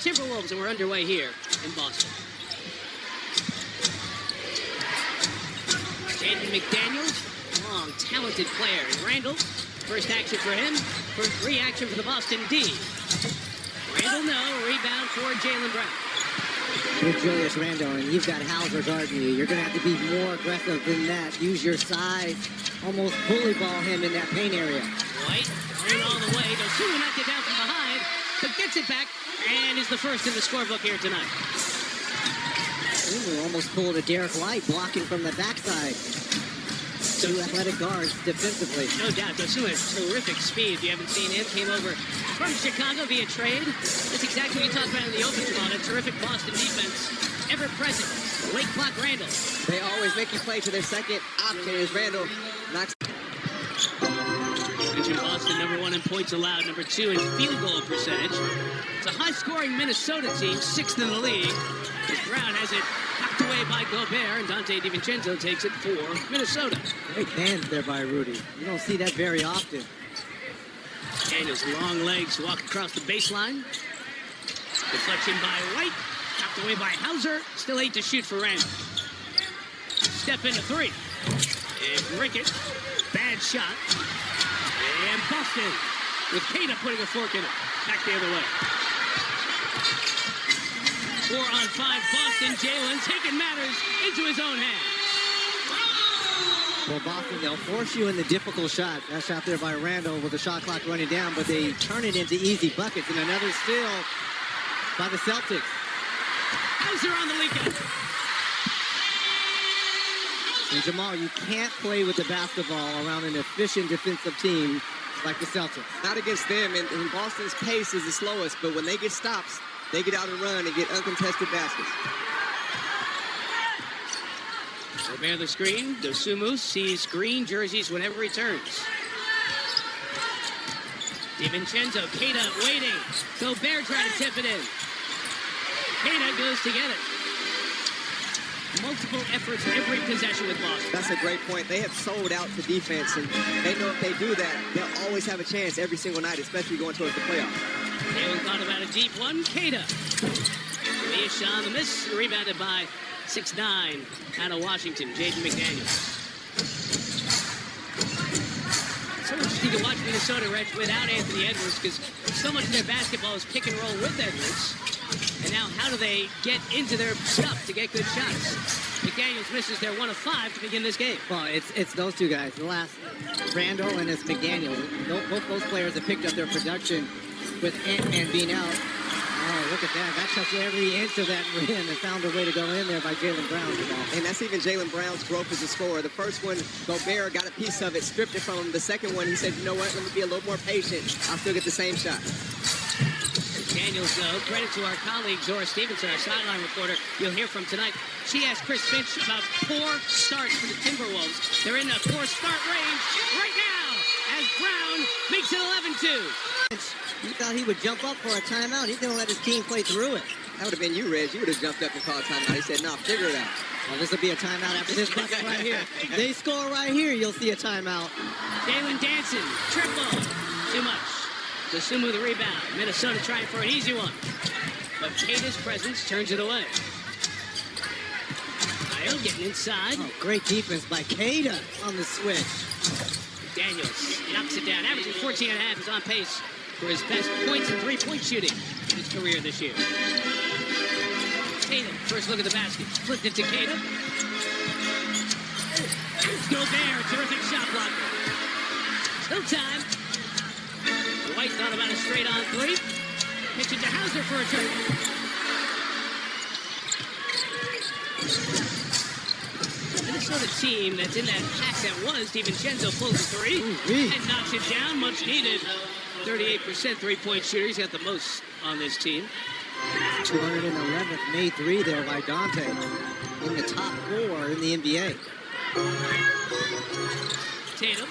Timberwolves, and we're underway here in Boston. Jaden McDaniels, long, talented player. And Randall, first action for him. First reaction for the Boston D. Randall, no. Rebound for Jaylen Brown. With Julius Randle, and you've got Hauser guarding you. You're going to have to be more aggressive than that. Use your size. Almost bully ball him in that paint area. White, in all the way. Dosunmu knocked it down from behind, but gets it back, and is the first in the scorebook here tonight. Ooh, almost pulled a Derek White, blocking from the backside. Two athletic guards defensively. No doubt. Dosunmu has terrific speed. If you haven't seen him, came over from Chicago via trade. That's exactly what you talked about in the open tomorrow. That terrific Boston defense, ever present. Late clock Randall. They always make you play to their second option as Randall knocks. Mentioned Boston, number 1 in points allowed, number 2 in field goal percentage. It's a high-scoring Minnesota team, 6th in the league. As Brown has it knocked away by Gobert, and Dante DiVincenzo takes it for Minnesota. Great hands there by Rudy. You don't see that very often. Daniels, long legs, walk across the baseline. Deflection by White, knocked away by Hauser. Still 8 to shoot for Randall. Step into 3. And Rickett, bad shot. And Boston with Keita putting a fork in it. Back the other way. 4 on 5 Boston. Jaylen taking matters into his own hands. Well, Boston, they'll force you in the difficult shot. That shot there by Randall with the shot clock running down, but they turn it into easy buckets. And another steal by the Celtics. Hauser on the leak out. And Jamal, you can't play with the basketball around an efficient defensive team like the Celtics. Not against them, and Boston's pace is the slowest, but when they get stops, they get out and run and get uncontested baskets. Gobert the screen. Dosunmu sees green jerseys whenever he turns. DiVincenzo, Keita waiting. Gobert trying to tip it in. Keita goes to get it. Multiple efforts every possession with Boston. That's a great point. They have sold out to defense, and they know if they do that, they'll always have a chance every single night, especially going towards the playoffs. Jaylen thought about a deep one. Keita. Via shot on the miss. Rebounded by 6'9" out of Washington, Jaden McDaniels. So interesting to watch Minnesota without Anthony Edwards, because so much of their basketball is pick and roll with Edwards. And now how do they get into their stuff to get good shots? McDaniels misses their 1 of 5 to begin this game. Well, it's those two guys. The last, Randall and it's McDaniels. Both those players have picked up their production with Ant-Man being out. Oh, look at that. That touched every inch of that rim and found a way to go in there by Jaylen Brown. And that's even Jaylen Brown's growth as a scorer. The first one, Gobert got a piece of it, stripped it from him. The second one, he said, you know what, let me be a little more patient. I'll still get the same shot. Daniels, though, credit to our colleague Zora Stevenson, our sideline reporter you'll hear from tonight. She asked Chris Finch about poor starts for the Timberwolves. They're in the poor start range right now as Brown makes it 11-2. He thought he would jump up for a timeout. He's going to let his team play through it. That would have been you, Reg. You would have jumped up and called a timeout. He said, no, figure it out. Well, this will be a timeout after this bucket right here. They score right here, you'll see a timeout. Jalen dancing, triple, too much. Dosunmu the rebound. Minnesota trying for an easy one. But Keita's presence turns it away. Kyle getting inside. Oh, great defense by Keita on the switch. Daniels knocks it down. Averaging 14.5, is on pace for his best points and three-point shooting in his career this year. Keita, first look at the basket. Flipped it to Keita. Gobert, terrific shot blocker. Still time. White thought about a straight-on 3. Pitch it to Hauser for a turn. Minnesota team that's in that pack that was DiVincenzo pulls a 3 and knocks it down. Much needed. 38% three-point shooter. He's got the most on this team. 211th made 3 there by Dante. In the top 4 in the NBA. Tatum.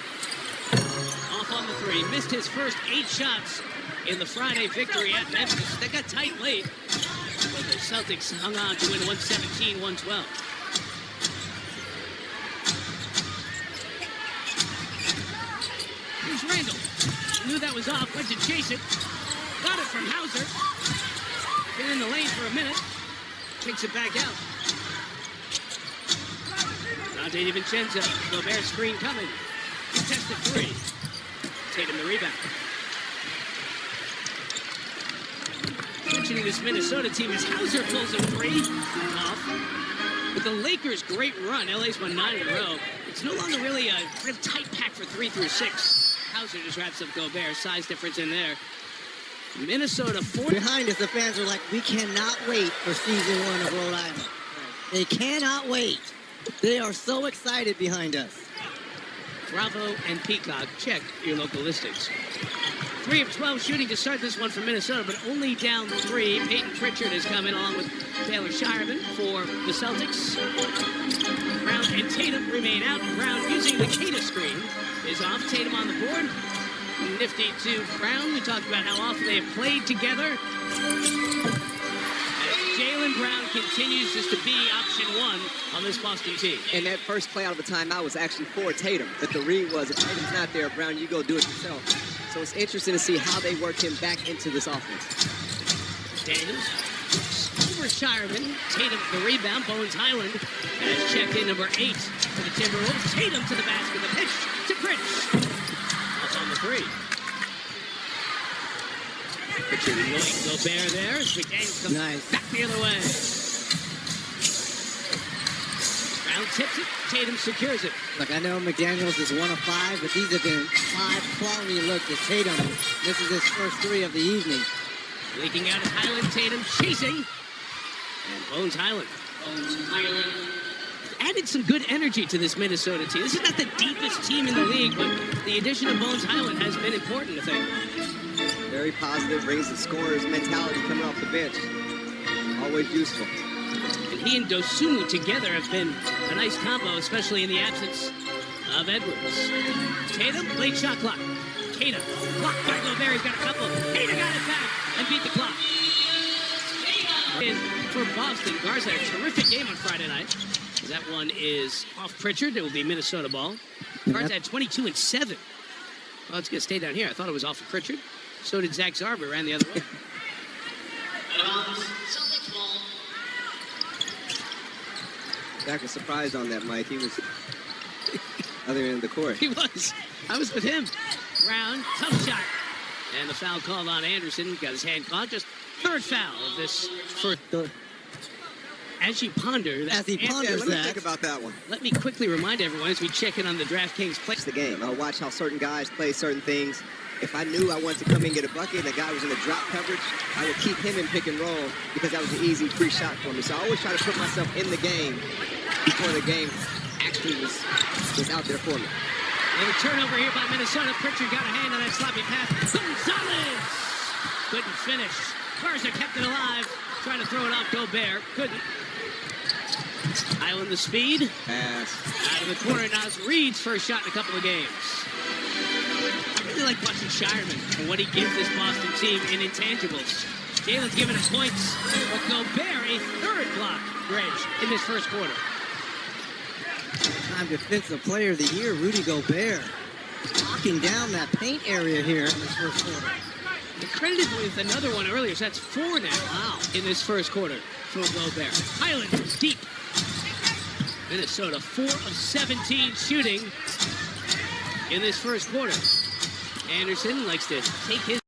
Off on the 3. Missed his first 8 shots in the Friday victory at Memphis. They got tight late, but the Celtics hung on to win 117-112. Here's Randall. Knew that was off, went to chase it. Got it from Hauser. Been in the lane for a minute. Kicks it back out. Dante DiVincenzo. Gobert screen coming. Contested three. Tatum the rebound. Mentioning this Minnesota team as Hauser pulls a three off. With the Lakers' great run, LA's won 9 in a row. It's no longer really a real tight pack for 3 through 6. Hauser just wraps up Gobert. Size difference in there. Minnesota 4. Behind us, the fans are like, we cannot wait for season 1 of Rhode Island. They cannot wait. They are so excited behind us. Bravo and Peacock, check your local listings. 3 of 12 shooting to start this one for Minnesota, but only down 3. Peyton Pritchard has come in along with Taylor Shireman for the Celtics. Brown and Tatum remain out. Brown using the Kata screen is off. Tatum on the board. Nifty to Brown. We talked about how often they have played together. Jaylen Brown continues just to be option 1 on this Boston team. And that first play out of the timeout was actually for Tatum. But the read was, if Tatum's not there, Brown, you go do it yourself. So it's interesting to see how they work him back into this offense. Daniels over Shireman. Tatum the rebound. Bones Highland has checked in number 8 for the Timberwolves. Tatum to the basket. The pitch to Pritch. Off on the 3. Pritchard annoying Gobert there as McDaniels comes back the other way. Brown tips it. Tatum secures it. Look, I know McDaniels is 1 of 5, but these have been 5 quality looks at Tatum. This is his first 3 of the evening. Leaking out of Highland. Tatum chasing. And Bones Highland. Added some good energy to this Minnesota team. This is not the deepest team in the league, but the addition of Bones Highland has been important, I think. Very positive, brings the scorer's mentality coming off the bench. Always useful. And he and Dosunmu together have been a nice combo, especially in the absence of Edwards. Tatum, late shot clock. Kata, blocked by Gobert, he's got a couple. Kata got it back and beat the clock. And for Boston, Garza had a terrific game on Friday night. That one is off Pritchard. It will be Minnesota ball. Garza had 22 and 7. Well, it's going to stay down here. I thought it was off of Pritchard. So did Zach Zarber, ran the other way. Zach was surprised on that, Mike. He was other end of the court. He was. I was with him. Brown, tough shot. And the foul called on Anderson. Got his hand caught. Just third foul of this first. As you ponder that, let me think about that one. Let me quickly remind everyone as we check in on the DraftKings play. The game. I'll watch how certain guys play certain things. If I knew I wanted to come in and get a bucket and the guy was in the drop coverage, I would keep him in pick and roll because that was an easy free shot for me. So I always try to put myself in the game before the game actually was out there for me. And a turnover here by Minnesota. Pritchard got a hand on that sloppy pass. Gonzalez couldn't finish. Garza kept it alive, trying to throw it off Gobert. Couldn't. Highland the speed. Pass. Out of the corner, Naz Reed's first shot in a couple of games. I really like watching Shireman and what he gives this Boston team in intangibles. Jalen's giving him points. But Gobert, a third block, Greg, in this first quarter. Time defensive player of the year, Rudy Gobert. Knocking down that paint area here in this first quarter. Credited with another one earlier, so that's 4 now. Wow. In this first quarter for Gobert. Highland deep. Minnesota 4 of 17 shooting in this first quarter. Anderson likes to take his